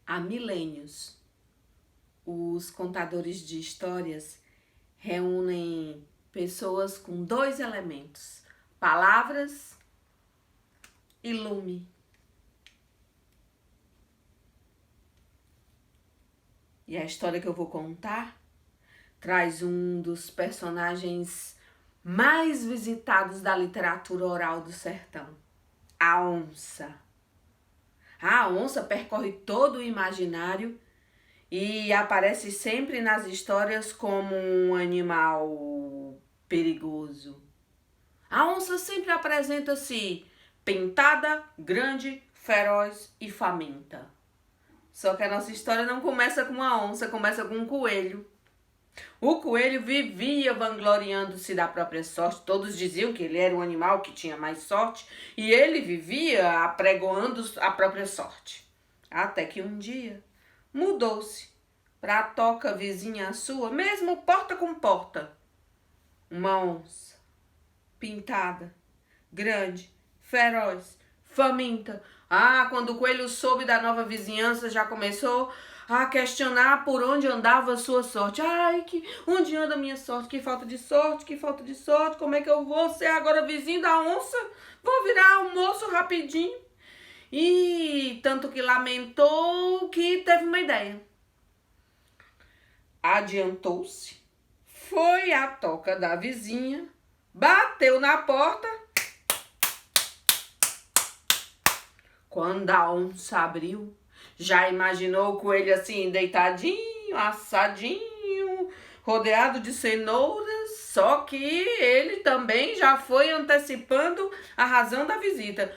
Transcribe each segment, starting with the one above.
Há milênios, os contadores de histórias reúnem pessoas com dois elementos: palavras e lume. E a história que eu vou contar traz um dos personagens mais visitados da literatura oral do sertão, a onça. A onça percorre todo o imaginário e aparece sempre nas histórias como um animal perigoso. A onça sempre apresenta-se pintada, grande, feroz e faminta. Só que a nossa história não começa com uma onça, começa com um coelho. O coelho vivia vangloriando-se da própria sorte. Todos diziam que ele era o animal que tinha mais sorte e ele vivia apregoando a própria sorte. Até que um dia mudou-se para a toca vizinha à sua, mesmo porta com porta. Uma onça, pintada, grande, feroz, faminta. Quando o coelho soube da nova vizinhança, já começou a questionar por onde andava a sua sorte. Onde anda a minha sorte? Que falta de sorte, que falta de sorte. Como é que eu vou ser agora vizinho da onça? Vou virar almoço rapidinho. E tanto que lamentou que teve uma ideia. Adiantou-se, foi à toca da vizinha, bateu na porta. Quando a onça abriu, já imaginou o coelho assim, deitadinho, assadinho, rodeado de cenouras, só que ele também já foi antecipando a razão da visita.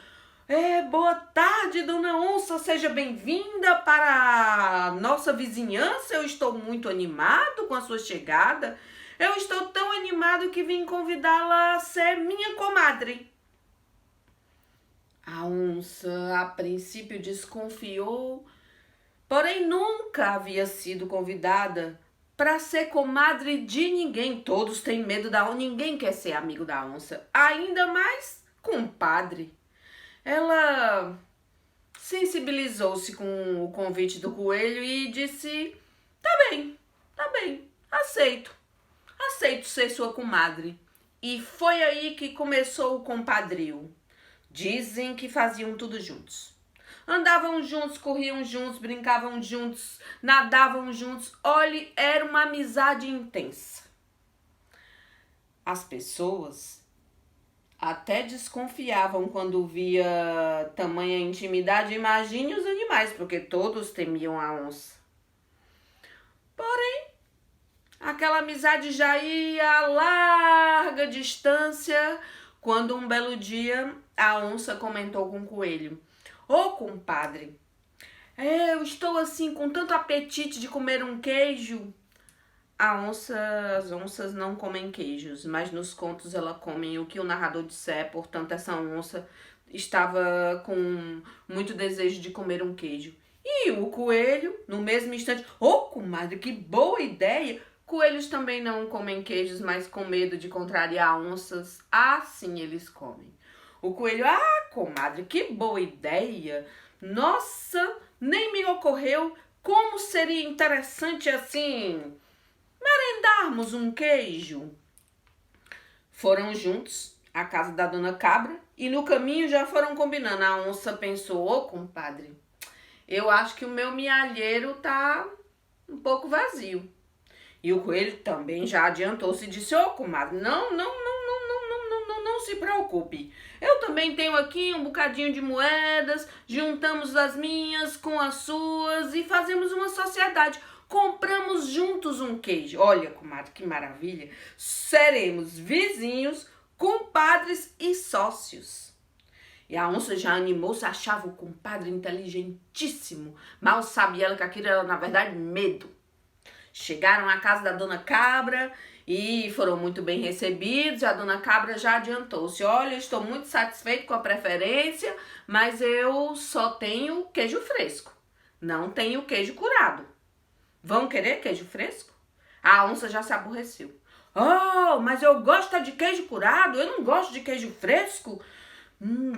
Boa tarde, dona onça, seja bem-vinda para a nossa vizinhança. Eu estou muito animado com a sua chegada. Eu estou tão animado que vim convidá-la a ser minha comadre. A onça, a princípio, desconfiou, porém nunca havia sido convidada para ser comadre de ninguém. Todos têm medo da onça, ninguém quer ser amigo da onça, ainda mais compadre. Ela sensibilizou-se com o convite do coelho e disse: tá bem, aceito ser sua comadre. E foi aí que começou o compadrio. Dizem que faziam tudo juntos. Andavam juntos, corriam juntos, brincavam juntos, nadavam juntos. Olhe, era uma amizade intensa. As pessoas até desconfiavam quando via tamanha intimidade. Imagine os animais, porque todos temiam a onça. Porém, aquela amizade já ia a larga distância quando um belo dia a onça comentou com o coelho: ô compadre, eu estou assim com tanto apetite de comer um queijo. As onças não comem queijos, mas nos contos ela come o que o narrador disser. Portanto, essa onça estava com muito desejo de comer um queijo. E o coelho, no mesmo instante: ô comadre, que boa ideia! Coelhos também não comem queijos, mas com medo de contrariar onças, assim eles comem. O coelho: comadre, que boa ideia! Nossa, nem me ocorreu como seria interessante assim merendarmos um queijo. Foram juntos à casa da dona Cabra e no caminho já foram combinando. A onça pensou: ô compadre, eu acho que o meu milheiro tá um pouco vazio. E o coelho também já adiantou-se e disse: ô comadre, não se preocupe. Eu também tenho aqui um bocadinho de moedas, juntamos as minhas com as suas e fazemos uma sociedade. Compramos juntos um queijo. Olha, comadre, que maravilha. Seremos vizinhos, compadres e sócios. E a onça já animou-se, achava o compadre inteligentíssimo. Mal sabia ela que aquilo era, na verdade, medo. Chegaram à casa da dona Cabra e foram muito bem recebidos. A dona Cabra já adiantou-se: olha, estou muito satisfeito com a preferência, mas eu só tenho queijo fresco, não tenho queijo curado. Vão querer queijo fresco? A onça já se aborreceu. Mas eu gosto de queijo curado, eu não gosto de queijo fresco.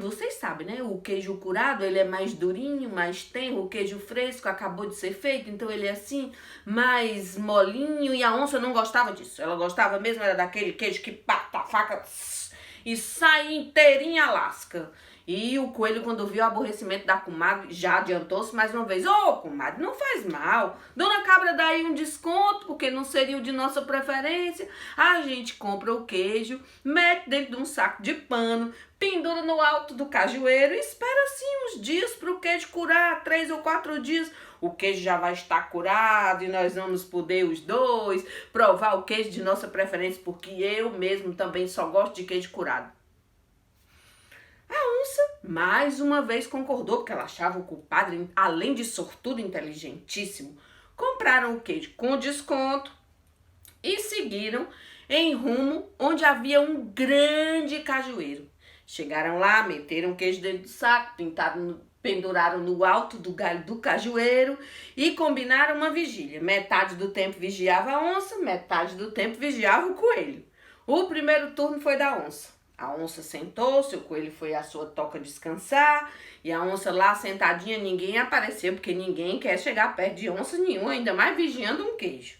Vocês sabem, né? O queijo curado, ele é mais durinho, mais tenro. O queijo fresco acabou de ser feito, então ele é assim, mais molinho. E a onça não gostava disso. Ela gostava mesmo era daquele queijo que pata a faca e sai inteirinha lasca. E o coelho, quando viu o aborrecimento da comadre, já adiantou-se mais uma vez. Ô, comadre, não faz mal. Dona Cabra dá aí um desconto, porque não seria o de nossa preferência. A gente compra o queijo, mete dentro de um saco de pano, pendura no alto do cajueiro e espera assim uns dias para o queijo curar, 3 ou 4 dias. O queijo já vai estar curado e nós vamos poder os dois provar o queijo de nossa preferência, porque eu mesmo também só gosto de queijo curado. A onça, mais uma vez, concordou, porque ela achava o compadre, além de sortudo inteligentíssimo. Compraram o queijo com desconto e seguiram em rumo onde havia um grande cajueiro. Chegaram lá, meteram o queijo dentro do saco, penduraram no alto do galho do cajueiro e combinaram uma vigília. Metade do tempo vigiava a onça, metade do tempo vigiava o coelho. O primeiro turno foi da onça. A onça sentou-se, o coelho foi à sua toca descansar, e a onça lá sentadinha, ninguém apareceu, porque ninguém quer chegar perto de onça nenhuma, ainda mais vigiando um queijo.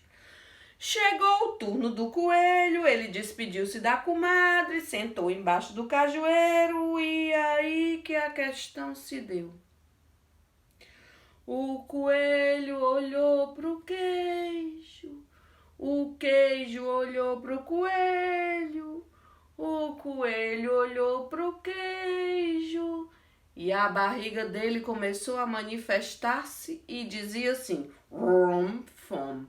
Chegou o turno do coelho, ele despediu-se da comadre, sentou embaixo do cajueiro, e aí que a questão se deu. O coelho olhou pro queijo, o queijo olhou pro coelho, o coelho olhou pro queijo e a barriga dele começou a manifestar-se e dizia assim: rom, fom,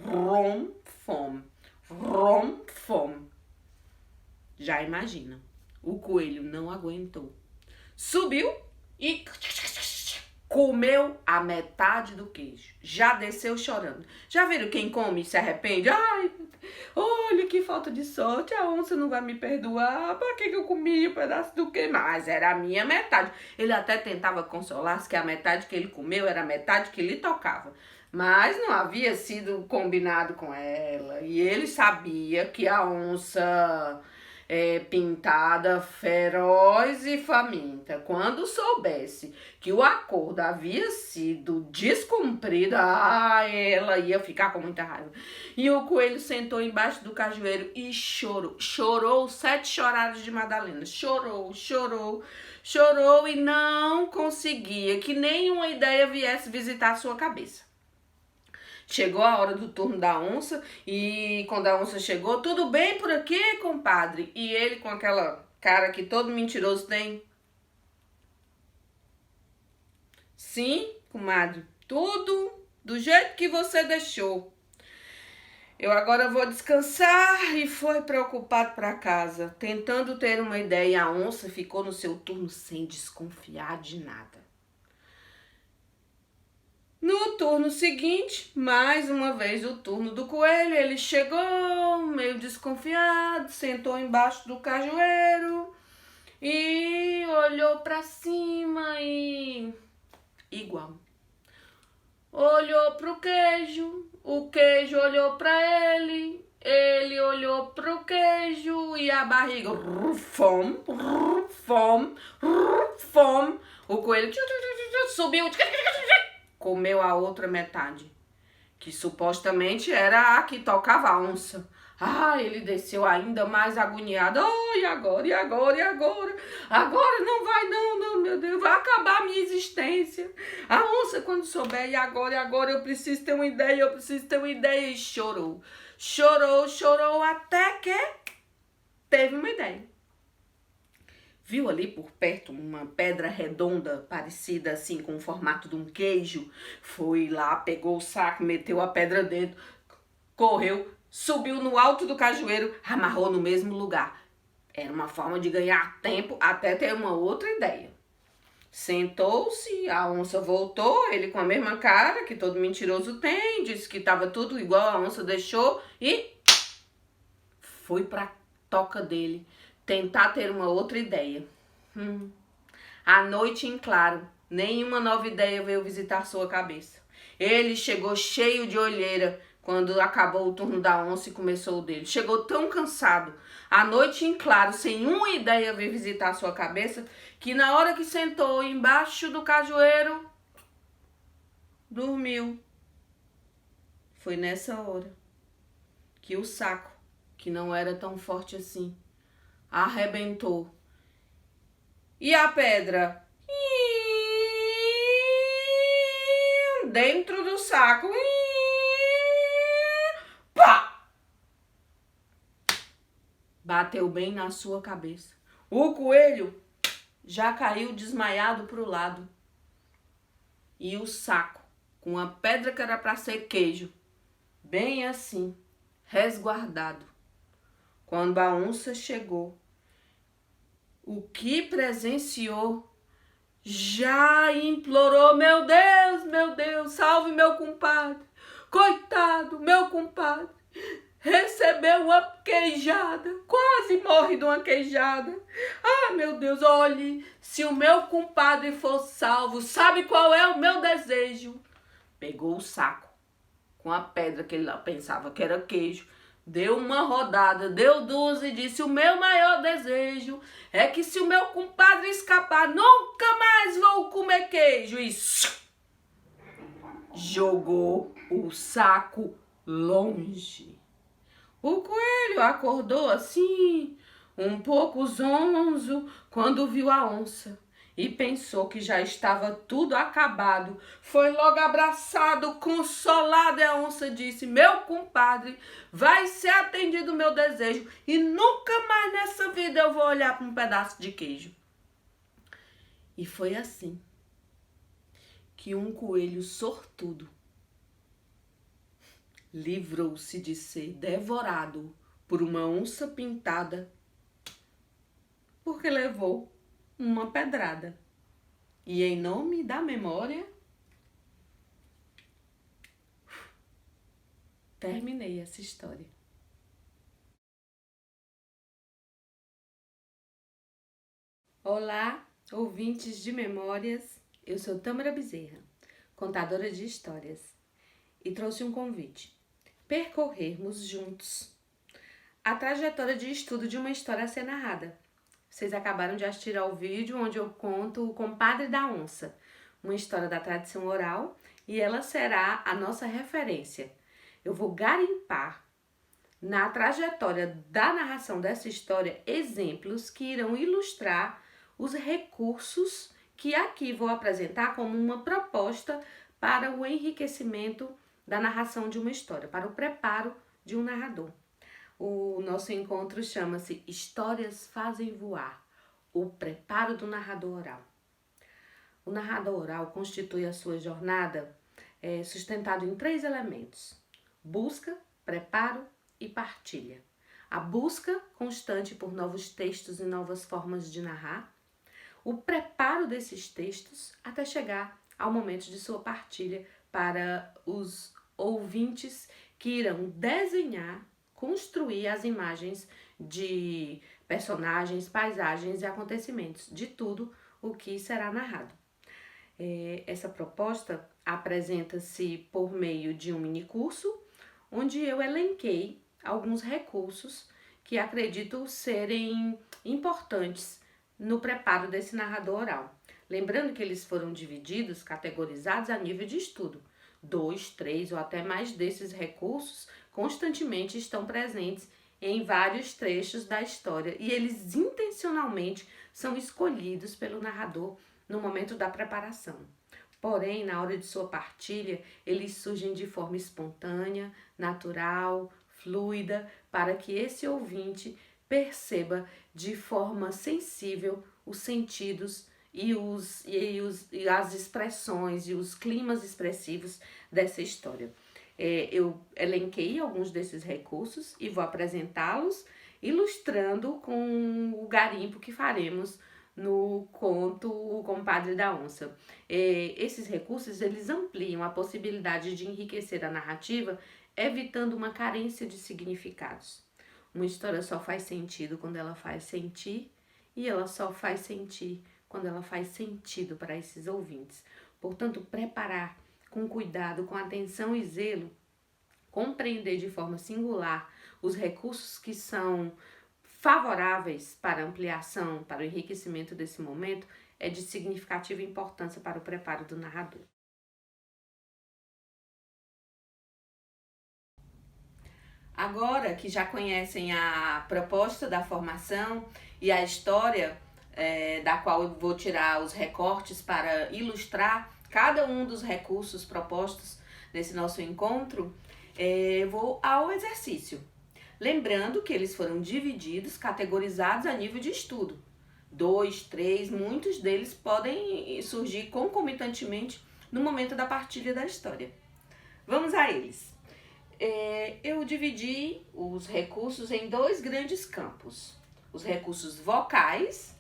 rom, fom, rom, fom. Já imagina, o coelho não aguentou. Subiu e comeu a metade do queijo. Já desceu chorando. Já viram quem come e se arrepende? Ai, olha que falta de sorte. A onça não vai me perdoar. Pra que eu comi um pedaço do queijo? Mas era a minha metade. Ele até tentava consolar-se que a metade que ele comeu era a metade que lhe tocava. Mas não havia sido combinado com ela. E ele sabia que a onça pintada, feroz e faminta, quando soubesse que o acordo havia sido descumprido, ela ia ficar com muita raiva. E o coelho sentou embaixo do cajueiro e chorou. Chorou 7 choradas de Madalena. Chorou, chorou, chorou e não conseguia que nenhuma ideia viesse visitar a sua cabeça. Chegou a hora do turno da onça e quando a onça chegou, tudo bem por aqui, compadre? E ele com aquela cara que todo mentiroso tem. Sim, comadre, tudo do jeito que você deixou. Eu agora vou descansar e foi preocupado para casa, tentando ter uma ideia. A onça ficou no seu turno sem desconfiar de nada. No turno seguinte, mais uma vez o turno do coelho, ele chegou meio desconfiado, sentou embaixo do cajueiro e olhou para cima e igual. Olhou pro queijo, o queijo olhou para ele olhou pro queijo e a barriga fom, fom, fom. O coelho subiu, comeu a outra metade, que supostamente era a que tocava a onça. Ele desceu ainda mais agoniado. E agora, e agora, e agora? Agora não vai não, meu Deus, vai acabar a minha existência. A onça quando souber, e agora, eu preciso ter uma ideia, e chorou. Chorou, chorou, até que teve uma ideia. Viu ali por perto uma pedra redonda, parecida assim com o formato de um queijo. Foi lá, pegou o saco, meteu a pedra dentro, correu, subiu no alto do cajueiro, amarrou no mesmo lugar. Era uma forma de ganhar tempo até ter uma outra ideia. Sentou-se, a onça voltou, ele com a mesma cara que todo mentiroso tem, disse que estava tudo igual, a onça deixou e foi para a toca dele tentar ter uma outra ideia. À noite em claro, nenhuma nova ideia veio visitar sua cabeça. Ele chegou cheio de olheira, quando acabou o turno da onça e começou o dele. Chegou tão cansado, à noite em claro, sem uma ideia vir visitar a sua cabeça, que na hora que sentou embaixo do cajueiro, dormiu. Foi nessa hora que o saco, que não era tão forte assim, arrebentou. E a pedra dentro do saco, pá! Bateu bem na sua cabeça. O coelho já caiu desmaiado pro lado. E o saco, com a pedra que era para ser queijo, bem assim, resguardado. Quando a onça chegou, o que presenciou, já implorou: meu Deus, salve meu compadre. Coitado, meu compadre, recebeu uma queijada, quase morre de uma queijada. Ah, meu Deus, olhe, se o meu compadre for salvo, sabe qual é o meu desejo? Pegou o saco com a pedra que ele pensava que era queijo, deu uma rodada, deu duas e disse: o meu maior desejo é que se o meu compadre escapar, nunca mais vou comer queijo. E jogou o saco longe. O coelho acordou assim, um pouco zonzo, quando viu a onça e pensou que já estava tudo acabado. Foi logo abraçado, consolado, e a onça disse: meu compadre, vai ser atendido o meu desejo e nunca mais nessa vida eu vou olhar para um pedaço de queijo. E foi assim que um coelho sortudo livrou-se de ser devorado por uma onça pintada, porque levou uma pedrada. E em nome da memória, terminei essa história. Olá, ouvintes de memórias. Eu sou Tâmara Bezerra, contadora de histórias, e trouxe um convite: percorrermos juntos a trajetória de estudo de uma história a ser narrada. Vocês acabaram de assistir ao vídeo onde eu conto O Compadre da Onça, uma história da tradição oral, e ela será a nossa referência. Eu vou garimpar na trajetória da narração dessa história exemplos que irão ilustrar os recursos que aqui vou apresentar como uma proposta para o enriquecimento da narração de uma história, para o preparo de um narrador. O nosso encontro chama-se Histórias Fazem Voar, o preparo do narrador oral. O narrador oral constitui a sua jornada sustentado em 3 elementos: busca, preparo e partilha. A busca constante por novos textos e novas formas de narrar, o preparo desses textos até chegar ao momento de sua partilha para os ouvintes que irão desenhar, construir as imagens de personagens, paisagens e acontecimentos, de tudo o que será narrado. Essa proposta apresenta-se por meio de um minicurso, onde eu elenquei alguns recursos que acredito serem importantes no preparo desse narrador oral. Lembrando que eles foram divididos, categorizados a nível de estudo. 2, 3 ou até mais desses recursos constantemente estão presentes em vários trechos da história e eles intencionalmente são escolhidos pelo narrador no momento da preparação. Porém, na hora de sua partilha, eles surgem de forma espontânea, natural, fluida, para que esse ouvinte perceba de forma sensível os sentidos e as expressões e os climas expressivos dessa história. Eu elenquei alguns desses recursos e vou apresentá-los, ilustrando com o garimpo que faremos no conto O Compadre da Onça. Esses recursos, eles ampliam a possibilidade de enriquecer a narrativa, evitando uma carência de significados. Uma história só faz sentido quando ela faz sentir, e ela só faz sentir quando ela faz sentido para esses ouvintes. Portanto, preparar com cuidado, com atenção e zelo, compreender de forma singular os recursos que são favoráveis para a ampliação, para o enriquecimento desse momento, é de significativa importância para o preparo do narrador. Agora que já conhecem a proposta da formação e a história, da qual eu vou tirar os recortes para ilustrar cada um dos recursos propostos nesse nosso encontro, vou ao exercício. Lembrando que eles foram divididos, categorizados a nível de estudo. 2, 3, muitos deles podem surgir concomitantemente no momento da partilha da história. Vamos a eles. Eu dividi os recursos em 2 grandes campos. Os recursos vocais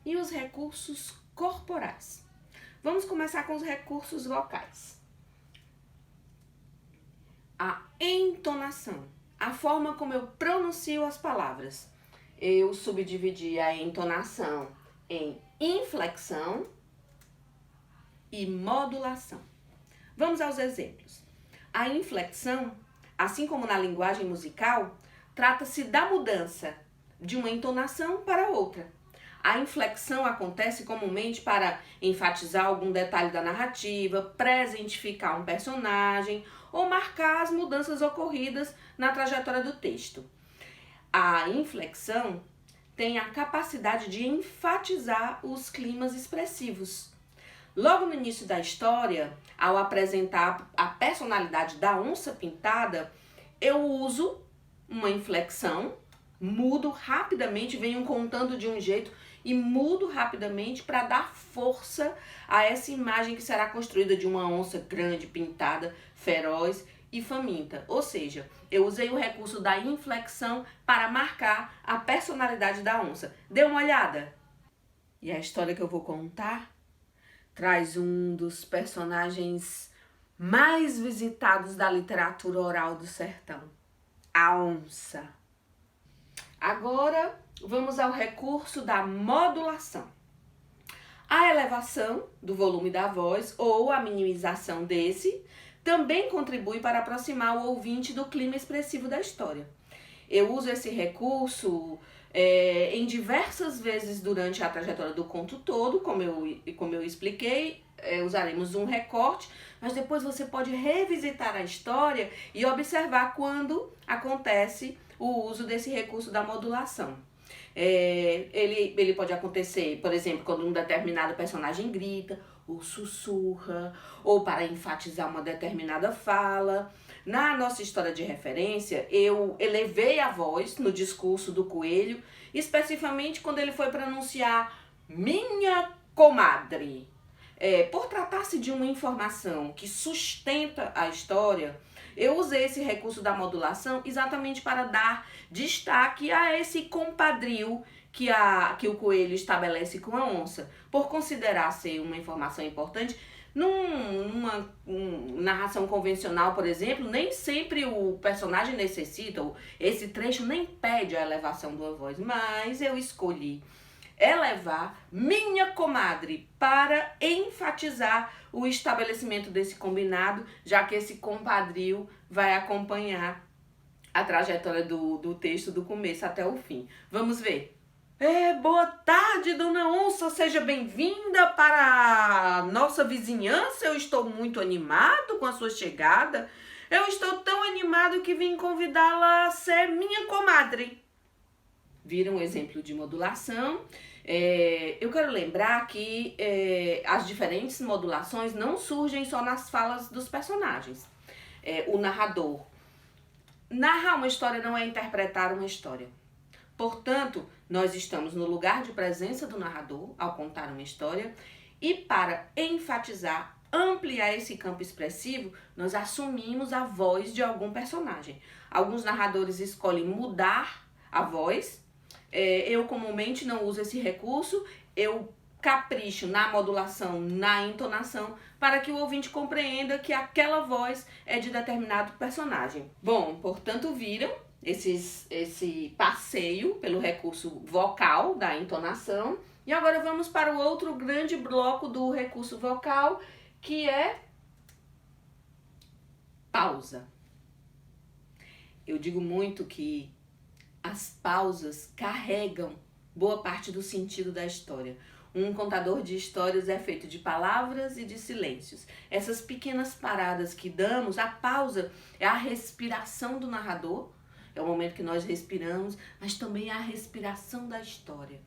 e os recursos corporais. Vamos começar com os recursos vocais. A entonação, a forma como eu pronuncio as palavras. Eu subdividi a entonação em inflexão e modulação. Vamos aos exemplos. A inflexão, assim como na linguagem musical, trata-se da mudança de uma entonação para outra. A inflexão acontece comumente para enfatizar algum detalhe da narrativa, presentificar um personagem ou marcar as mudanças ocorridas na trajetória do texto. A inflexão tem a capacidade de enfatizar os climas expressivos. Logo no início da história, ao apresentar a personalidade da onça pintada, eu uso uma inflexão, mudo rapidamente, venho contando de um jeito e mudo rapidamente para dar força a essa imagem que será construída de uma onça grande, pintada, feroz e faminta. Ou seja, eu usei o recurso da inflexão para marcar a personalidade da onça. Dê uma olhada. E a história que eu vou contar traz um dos personagens mais visitados da literatura oral do sertão, a onça. Agora, vamos ao recurso da modulação. A elevação do volume da voz ou a minimização desse também contribui para aproximar o ouvinte do clima expressivo da história. Eu uso esse recurso em diversas vezes durante a trajetória do conto todo, como eu expliquei, usaremos um recorte, mas depois você pode revisitar a história e observar quando acontece o uso desse recurso da modulação. Ele pode acontecer, por exemplo, quando um determinado personagem grita, ou sussurra, ou para enfatizar uma determinada fala. Na nossa história de referência, eu elevei a voz no discurso do coelho, especificamente quando ele foi pronunciar minha comadre. Por tratar-se de uma informação que sustenta a história, eu usei esse recurso da modulação exatamente para dar destaque a esse compadrio que o coelho estabelece com a onça. Por considerar ser uma informação importante, numa narração convencional, por exemplo, nem sempre o personagem necessita, ou esse trecho nem pede a elevação da voz, mas eu escolhi elevar minha comadre para enfatizar o estabelecimento desse combinado, já que esse compadrio vai acompanhar a trajetória do texto do começo até o fim. Vamos ver. Boa tarde, dona Onça, seja bem-vinda para a nossa vizinhança. Eu estou muito animado com a sua chegada. Eu estou tão animado que vim convidá-la a ser minha comadre. Viram um exemplo de modulação? Eu quero lembrar que as diferentes modulações não surgem só nas falas dos personagens. O narrador. Narrar uma história não é interpretar uma história. Portanto, nós estamos no lugar de presença do narrador ao contar uma história e para enfatizar, ampliar esse campo expressivo, nós assumimos a voz de algum personagem. Alguns narradores escolhem mudar a voz. Eu comumente não uso esse recurso, eu capricho na modulação, na entonação, para que o ouvinte compreenda que aquela voz é de determinado personagem. Bom, portanto, viram esse passeio pelo recurso vocal da entonação. E agora vamos para o outro grande bloco do recurso vocal, que é Pausa. Eu digo muito que as pausas carregam boa parte do sentido da história. Um contador de histórias é feito de palavras e de silêncios. Essas pequenas paradas que damos, a pausa é a respiração do narrador, é o momento que nós respiramos, mas também é a respiração da história.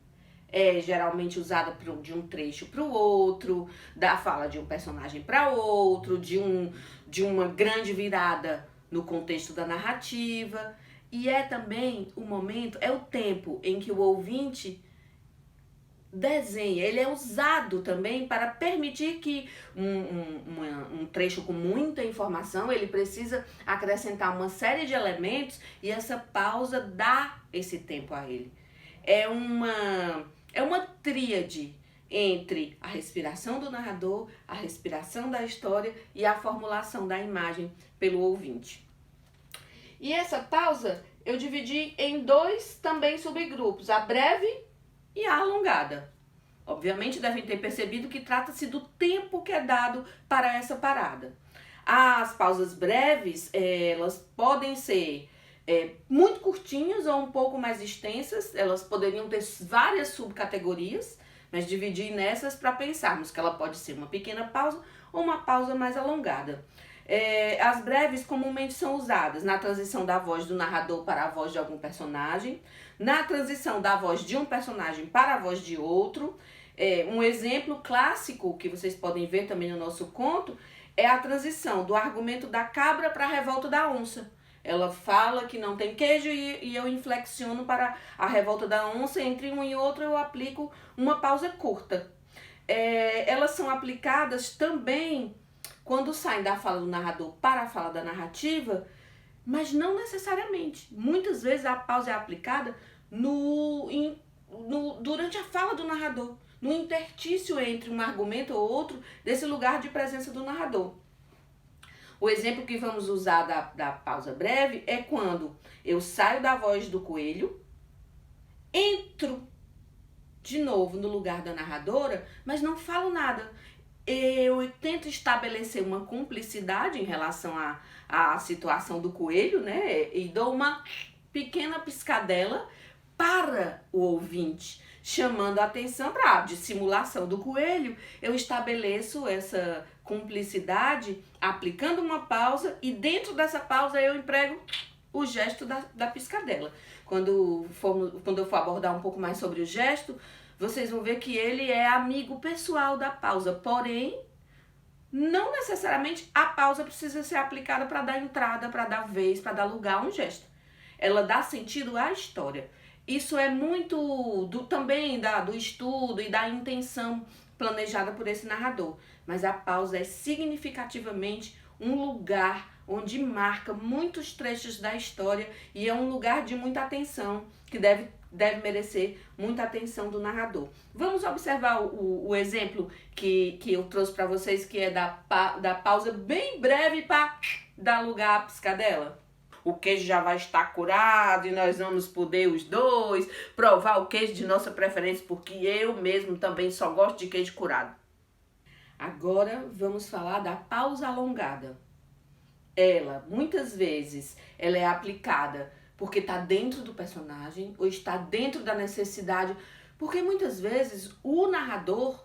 É geralmente usada de um trecho para o outro, da fala de um personagem para outro, de uma grande virada no contexto da narrativa. E é também o momento, é o tempo em que o ouvinte desenha, ele é usado também para permitir que um trecho com muita informação, ele precisa acrescentar uma série de elementos e essa pausa dá esse tempo a ele. É uma tríade entre a respiração do narrador, a respiração da história e a formulação da imagem pelo ouvinte. E essa pausa eu dividi em 2 também subgrupos, a breve e a alongada. Obviamente devem ter percebido que trata-se do tempo que é dado para essa parada. As pausas breves, elas podem ser muito curtinhas ou um pouco mais extensas, elas poderiam ter várias subcategorias, mas dividir nessas para pensarmos que ela pode ser uma pequena pausa ou uma pausa mais alongada. As breves comumente são usadas na transição da voz do narrador para a voz de algum personagem, na transição da voz de um personagem para a voz de outro. Um exemplo clássico que vocês podem ver também no nosso conto é a transição do argumento da cabra para a revolta da onça. Ela fala que não tem queijo e eu inflexiono para a revolta da onça, entre um e outro eu aplico uma pausa curta. Elas são aplicadas também quando saem da fala do narrador para a fala da narrativa, mas não necessariamente. Muitas vezes a pausa é aplicada durante a fala do narrador, no interstício entre um argumento ou outro, desse lugar de presença do narrador. O exemplo que vamos usar da pausa breve é quando eu saio da voz do coelho, entro de novo no lugar da narradora, mas não falo nada. Eu tento estabelecer uma cumplicidade em relação à situação do coelho, né? E dou uma pequena piscadela para o ouvinte, chamando a atenção para a dissimulação do coelho. Eu estabeleço essa cumplicidade aplicando uma pausa e dentro dessa pausa eu emprego o gesto da piscadela. Quando eu for abordar um pouco mais sobre o gesto, vocês vão ver que ele é amigo pessoal da pausa, porém, não necessariamente a pausa precisa ser aplicada para dar entrada, para dar vez, para dar lugar a um gesto. Ela dá sentido à história. Isso é muito também do estudo e da intenção planejada por esse narrador. Mas a pausa é significativamente um lugar onde marca muitos trechos da história e é um lugar de muita atenção que deve merecer muita atenção do narrador. Vamos observar o exemplo que eu trouxe para vocês, que é da pausa bem breve para dar lugar à piscadela. O queijo já vai estar curado e nós vamos poder os dois provar o queijo de nossa preferência, porque eu mesmo também só gosto de queijo curado. Agora vamos falar da pausa alongada. Muitas vezes, ela é aplicada porque está dentro do personagem ou está dentro da necessidade, porque muitas vezes o narrador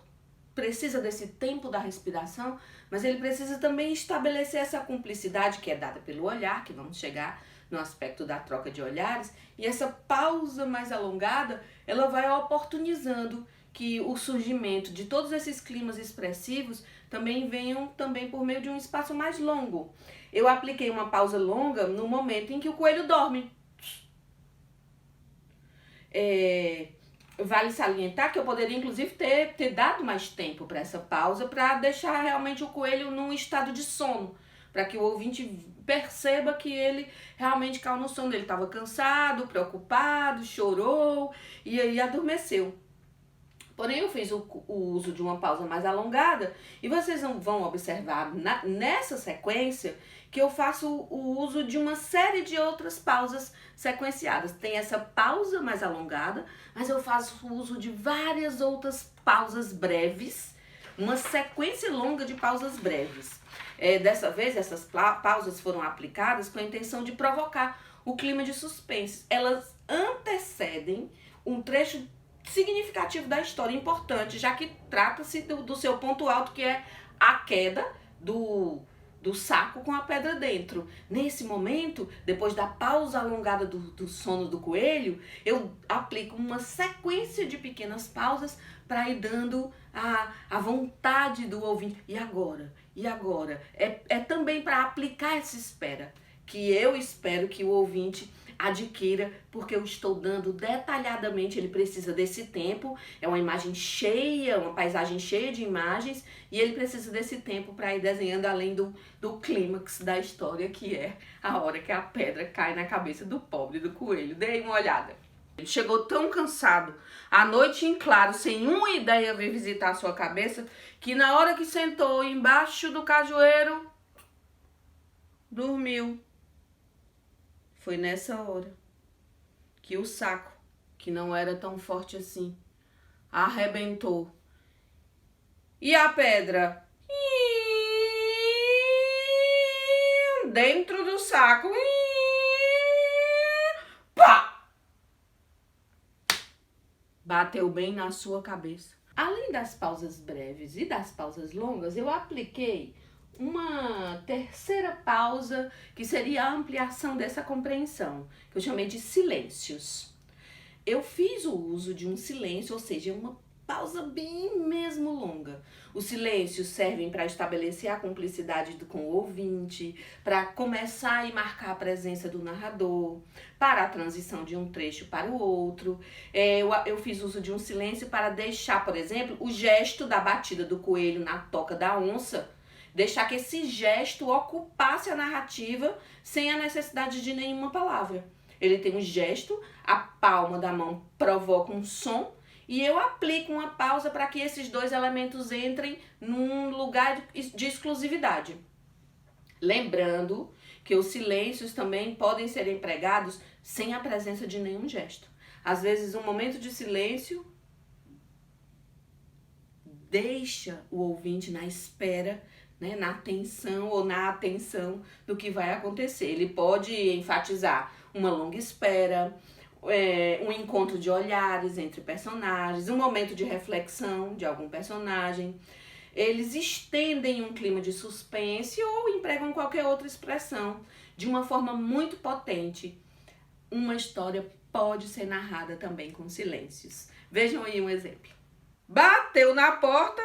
precisa desse tempo da respiração, mas ele precisa também estabelecer essa cumplicidade que é dada pelo olhar, que vamos chegar no aspecto da troca de olhares, e essa pausa mais alongada, ela vai oportunizando que o surgimento de todos esses climas expressivos também venham também por meio de um espaço mais longo. Eu apliquei uma pausa longa no momento em que o coelho dorme. Vale salientar que eu poderia inclusive ter dado mais tempo para essa pausa, para deixar realmente o coelho num estado de sono, para que o ouvinte perceba que ele realmente caiu no sono. Ele estava cansado, preocupado, chorou e aí adormeceu. Porém, eu fiz o uso de uma pausa mais alongada e vocês vão observar nessa sequência que eu faço o uso de uma série de outras pausas sequenciadas. Tem essa pausa mais alongada, mas eu faço o uso de várias outras pausas breves uma sequência longa de pausas breves. Dessa vez, essas pausas foram aplicadas com a intenção de provocar o clima de suspense. Elas antecedem um trecho significativo da história, importante, já que trata-se do seu ponto alto, que é a queda do saco com a pedra dentro. Nesse momento, depois da pausa alongada do sono do coelho, eu aplico uma sequência de pequenas pausas para ir dando a vontade do ouvinte. E agora? E agora? É também para aplicar essa espera, que eu espero que o ouvinte adquira, porque eu estou dando detalhadamente, ele precisa desse tempo, é uma imagem cheia, uma paisagem cheia de imagens, e ele precisa desse tempo para ir desenhando além do clímax da história, que é a hora que a pedra cai na cabeça do pobre do coelho. Dei uma olhada. Ele chegou tão cansado, à noite em claro, sem uma ideia vir visitar a sua cabeça, que na hora que sentou embaixo do cajueiro, dormiu. Foi nessa hora que o saco, que não era tão forte assim, arrebentou. E a pedra dentro do saco, pá! Bateu bem na sua cabeça. Além das pausas breves e das pausas longas, eu apliquei uma terceira pausa, que seria a ampliação dessa compreensão, que eu chamei de silêncios. Eu fiz o uso de um silêncio, ou seja, uma pausa bem mesmo longa. Os silêncios servem para estabelecer a cumplicidade com o ouvinte, para começar e marcar a presença do narrador, para a transição de um trecho para o outro. Eu fiz uso de um silêncio para deixar, por exemplo, o gesto da batida do coelho na toca da onça, deixar que esse gesto ocupasse a narrativa sem a necessidade de nenhuma palavra. Ele tem um gesto, a palma da mão provoca um som e eu aplico uma pausa para que esses dois elementos entrem num lugar de exclusividade. Lembrando que os silêncios também podem ser empregados sem a presença de nenhum gesto. Às vezes, um momento de silêncio deixa o ouvinte na espera, né, na atenção ou na atenção do que vai acontecer. Ele pode enfatizar uma longa espera, um encontro de olhares entre personagens, um momento de reflexão de algum personagem. Eles estendem um clima de suspense ou empregam qualquer outra expressão de uma forma muito potente. Uma história pode ser narrada também com silêncios. Vejam aí um exemplo. Bateu na porta.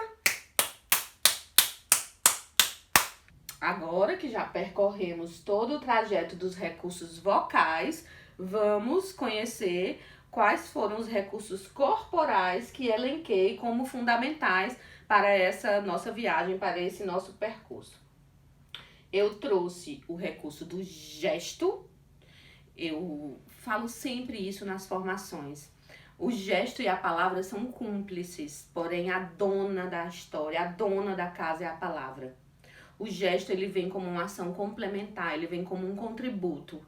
Agora que já percorremos todo o trajeto dos recursos vocais, vamos conhecer quais foram os recursos corporais que elenquei como fundamentais para essa nossa viagem, para esse nosso percurso. Eu trouxe o recurso do gesto. Eu falo sempre isso nas formações. O gesto e a palavra são cúmplices, porém a dona da história, a dona da casa é a palavra. O gesto, ele vem como uma ação complementar, ele vem como um contributo.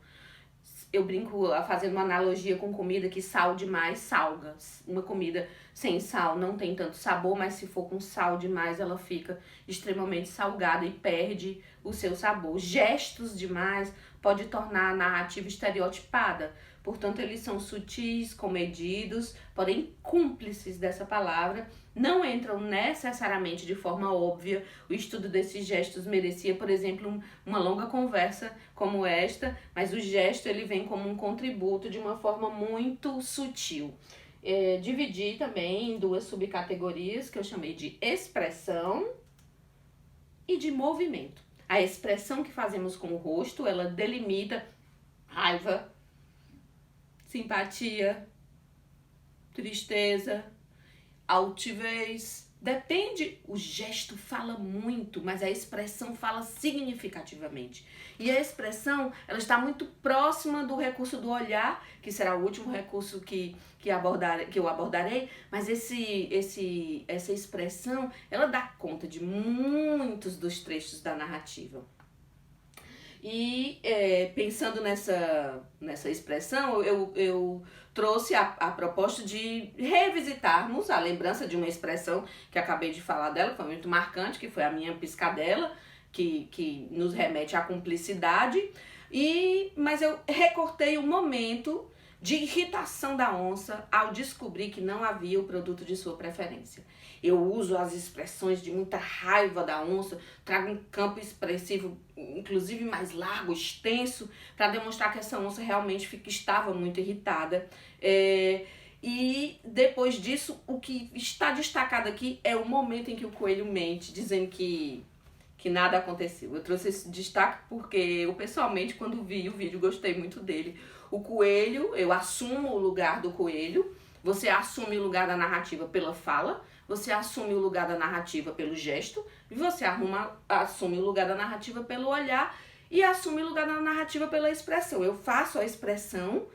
Eu brinco fazendo uma analogia com comida, que sal demais salga. Uma comida sem sal não tem tanto sabor, mas se for com sal demais, ela fica extremamente salgada e perde o seu sabor. Gestos demais pode tornar a narrativa estereotipada. Portanto, eles são sutis, comedidos, porém cúmplices dessa palavra. Não entram necessariamente de forma óbvia. O estudo desses gestos merecia, por exemplo, uma longa conversa como esta, mas o gesto ele vem como um contributo de uma forma muito sutil. Dividi também em duas subcategorias que eu chamei de expressão e de movimento. A expressão que fazemos com o rosto, ela delimita raiva, simpatia, tristeza, altivez. Depende, o gesto fala muito, mas a expressão fala significativamente. E a expressão, ela está muito próxima do recurso do olhar, que será o último recurso que eu abordarei, mas essa expressão, ela dá conta de muitos dos trechos da narrativa. E pensando nessa expressão, eu trouxe a proposta de revisitarmos a lembrança de uma expressão que acabei de falar dela, que foi muito marcante, que foi a minha piscadela, que nos remete à cumplicidade. Mas eu recortei o momento de irritação da onça ao descobrir que não havia o produto de sua preferência. Eu uso as expressões de muita raiva da onça, trago um campo expressivo, inclusive mais largo, extenso, para demonstrar que essa onça realmente estava muito irritada. E depois disso, o que está destacado aqui é o momento em que o coelho mente, dizendo que nada aconteceu. Eu trouxe esse destaque porque eu, pessoalmente, quando vi o vídeo, gostei muito dele. O coelho, eu assumo o lugar do coelho, você assume o lugar da narrativa pela fala, você assume o lugar da narrativa pelo gesto, e você assume o lugar da narrativa pelo olhar e assume o lugar da narrativa pela expressão. Eu faço a expressão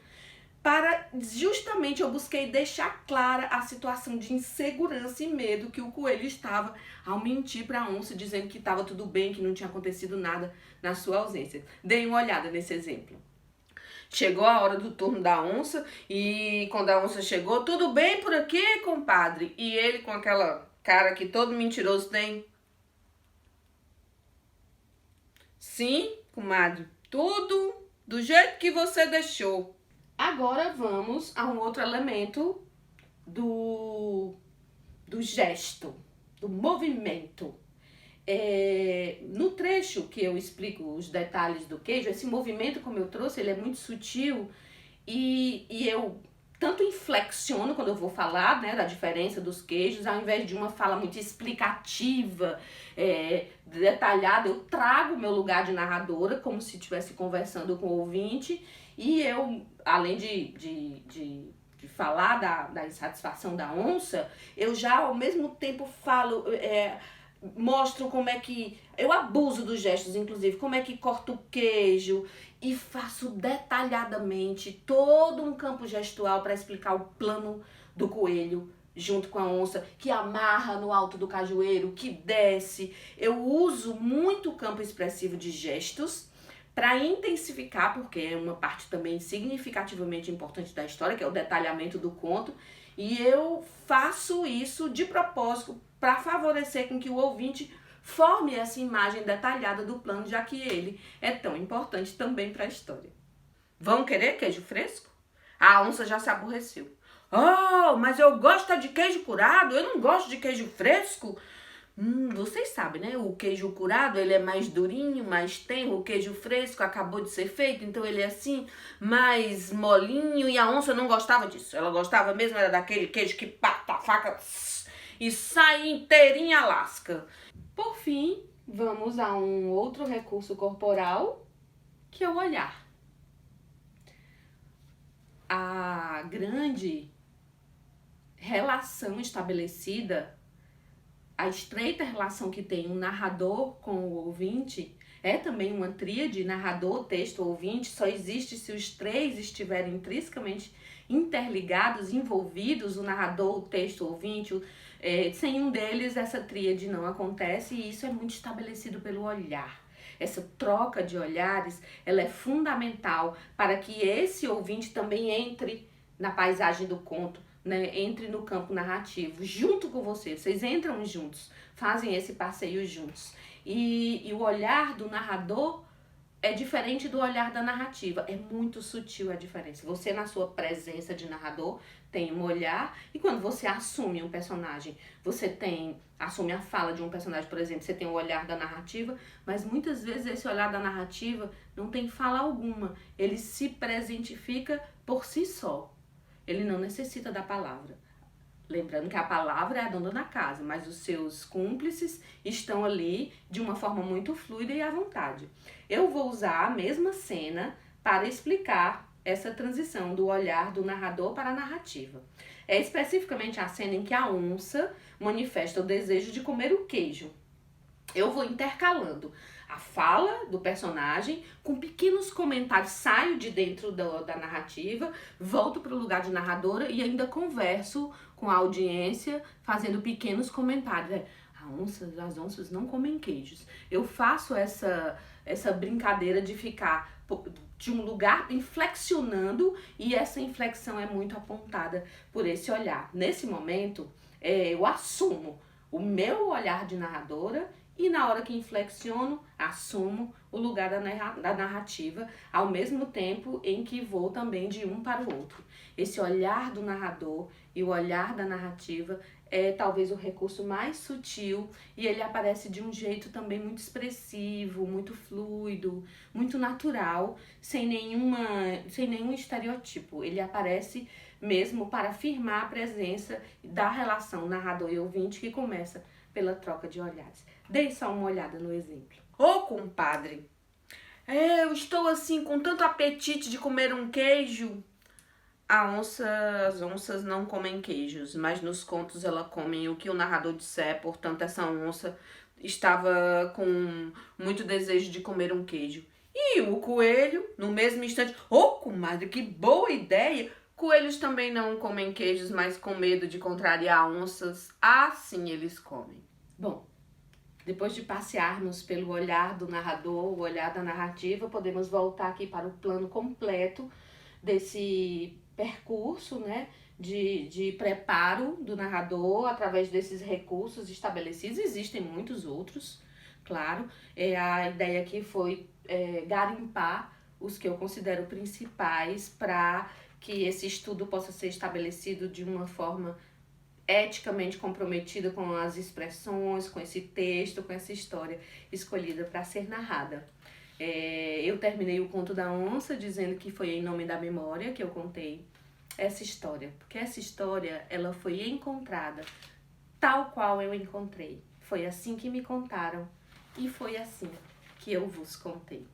para justamente eu busquei deixar clara a situação de insegurança e medo que o coelho estava ao mentir para a onça, dizendo que estava tudo bem, que não tinha acontecido nada na sua ausência. Dei uma olhada nesse exemplo. Chegou a hora do turno da onça e quando a onça chegou, tudo bem por aqui, compadre? E ele com aquela cara que todo mentiroso tem. Sim, comadre, tudo do jeito que você deixou. Agora vamos a um outro elemento do gesto, do movimento. No trecho que eu explico os detalhes do queijo, esse movimento, como eu trouxe, ele é muito sutil e eu tanto inflexiono quando eu vou falar, né, da diferença dos queijos, ao invés de uma fala muito explicativa, detalhada, eu trago o meu lugar de narradora, como se estivesse conversando com o ouvinte, e eu, além de falar da insatisfação da onça, eu já ao mesmo tempo falo, mostro como é que eu abuso dos gestos, inclusive como é que corto o queijo e faço detalhadamente todo um campo gestual para explicar o plano do coelho junto com a onça, que amarra no alto do cajueiro, que desce. Eu uso muito o campo expressivo de gestos para intensificar, porque é uma parte também significativamente importante da história, que é o detalhamento do conto, e eu faço isso de propósito para favorecer com que o ouvinte forme essa imagem detalhada do plano, já que ele é tão importante também para a história. Vão querer queijo fresco? A onça já se aborreceu. Oh, mas eu gosto de queijo curado, eu não gosto de queijo fresco. Vocês sabem, né? O queijo curado, ele é mais durinho, mais tenro. O queijo fresco acabou de ser feito, então ele é assim, mais molinho. E a onça não gostava disso. Ela gostava mesmo, era daquele queijo que pata a faca e sai inteirinha lasca. Por fim, vamos a um outro recurso corporal, que é o olhar. A grande relação estabelecida, a estreita relação que tem o narrador com o ouvinte, é também uma tríade, narrador, texto, ouvinte, só existe se os três estiverem intrinsecamente interligados, envolvidos, o narrador, o texto, o ouvinte. Sem um deles, essa tríade não acontece, e isso é muito estabelecido pelo olhar. Essa troca de olhares, ela é fundamental para que esse ouvinte também entre na paisagem do conto, né? Entre no campo narrativo, junto com você. Vocês entram juntos, fazem esse passeio juntos. E o olhar do narrador é diferente do olhar da narrativa. É muito sutil a diferença. Você, na sua presença de narrador, tem um olhar, e quando você assume um personagem, você assume a fala de um personagem, por exemplo, você tem o olhar da narrativa, mas muitas vezes esse olhar da narrativa não tem fala alguma. Ele se presentifica por si só. Ele não necessita da palavra. Lembrando que a palavra é a dona da casa, mas os seus cúmplices estão ali de uma forma muito fluida e à vontade. Eu vou usar a mesma cena para explicar essa transição do olhar do narrador para a narrativa. É especificamente a cena em que a onça manifesta o desejo de comer o queijo. Eu vou intercalando a fala do personagem com pequenos comentários, saio de dentro da narrativa, volto para o lugar de narradora e ainda converso com a audiência, fazendo pequenos comentários. A as onças não comem queijos. Eu faço essa brincadeira de ficar de um lugar inflexionando, e essa inflexão é muito apontada por esse olhar. Nesse momento, eu assumo o meu olhar de narradora, e na hora que inflexiono, assumo o lugar da narrativa, ao mesmo tempo em que vou também de um para o outro. Esse olhar do narrador e o olhar da narrativa é talvez o recurso mais sutil, e ele aparece de um jeito também muito expressivo, muito fluido, muito natural, sem nenhum estereotipo. Ele aparece mesmo para afirmar a presença da relação narrador e ouvinte, que começa pela troca de olhares. Dei só uma olhada no exemplo. Ô, compadre, eu estou assim com tanto apetite de comer um queijo. As onças não comem queijos, mas nos contos elas comem o que o narrador disser. Portanto, essa onça estava com muito desejo de comer um queijo. E o coelho, no mesmo instante, comadre, que boa ideia! Coelhos também não comem queijos, mas com medo de contrariar onças, assim eles comem. Bom, depois de passearmos pelo olhar do narrador, o olhar da narrativa, podemos voltar aqui para o plano completo desse percurso, né, de preparo do narrador através desses recursos estabelecidos. Existem muitos outros, claro. A ideia aqui foi garimpar os que eu considero principais para que esse estudo possa ser estabelecido de uma forma eticamente comprometida com as expressões, com esse texto, com essa história escolhida para ser narrada. Eu terminei o conto da onça dizendo que foi em nome da memória que eu contei essa história, porque essa história ela foi encontrada tal qual eu encontrei. Foi assim que me contaram e foi assim que eu vos contei.